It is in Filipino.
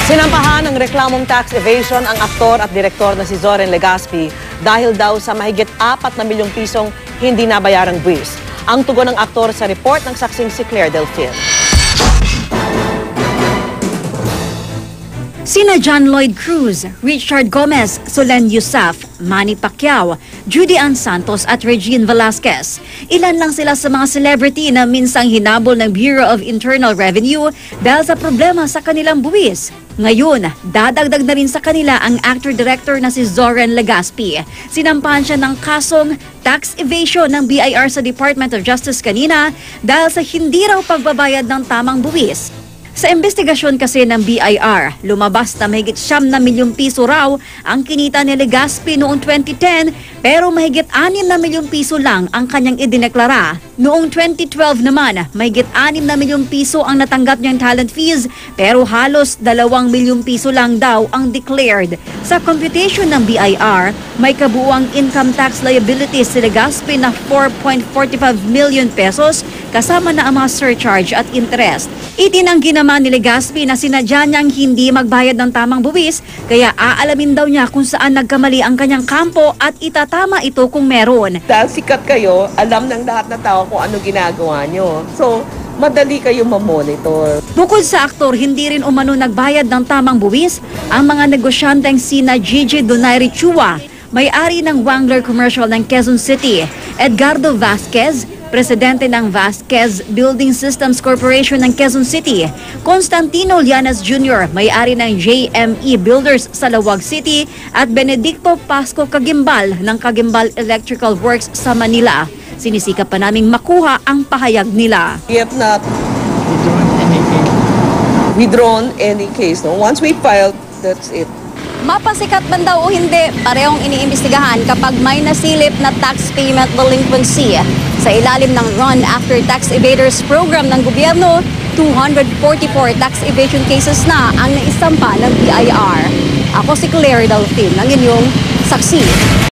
Sinampahan ng reklamong tax evasion ang aktor at direktor na si Zoren Legaspi dahil daw sa mahigit 4 na milyong pisong hindi nabayarang buwis. Ang tugon ng aktor sa report ng saksing si Claire Delfin. Sina John Lloyd Cruz, Richard Gomez, Solen Yusuf, Manny Pacquiao, Judy Ann Santos at Regine Velasquez. Ilan lang sila sa mga celebrity na minsang hinabol ng Bureau of Internal Revenue dahil sa problema sa kanilang buwis. Ngayon, dadagdag na rin sa kanila ang actor-director na si Zoren Legaspi. Sinampahan siya ng kasong tax evasion ng BIR sa Department of Justice kanina dahil sa hindi raw pagbabayad ng tamang buwis. Sa investigasyon kasi ng BIR, lumabas na mahigit 9 na milyong piso raw ang kinita ni Legaspi noong 2010 pero mahigit 6 na milyong piso lang ang kanyang idineklara. Noong 2012 naman, mahigit 6 na milyong piso ang natanggap niyang talent fees pero halos 2 milyong piso lang daw ang declared. Sa computation ng BIR, may kabuuang income tax liabilities si Legaspi na 4.45 million pesos kasama na ang mga surcharge at interest. Itinanggi naman ni Legaspi na sinadya niyang hindi magbayad ng tamang buwis kaya aalamin daw niya kung saan nagkamali ang kanyang kampo at itatama ito kung meron. Dahil sikat kayo, alam ng lahat na tao kung ano ginagawa nyo. So, madali kayo mamonitor. Bukod sa aktor, hindi rin umano nagbayad ng tamang buwis ang mga negosyanteng sina Gigi Donaire Chua, may-ari ng Wangler Commercial ng Quezon City, Edgardo Vasquez, presidente ng Vasquez Building Systems Corporation ng Quezon City, Constantino Llanas Jr., may-ari ng JME Builders sa Lawag City, at Benedicto Pasco Cagimbal ng Cagimbal Electrical Works sa Manila. Sinisikap pa naming makuha ang pahayag nila. We have not withdrawn any case. No? Once we filed, that's it. Mapasikat man daw o hindi, parehong iniimbestigahan kapag may nasilip na tax payment delinquency. Sa ilalim ng Run After Tax Evaders program ng gobyerno, 244 tax evasion cases na ang naisampa ng BIR. Ako si Claire Delfin, ang inyong saksi.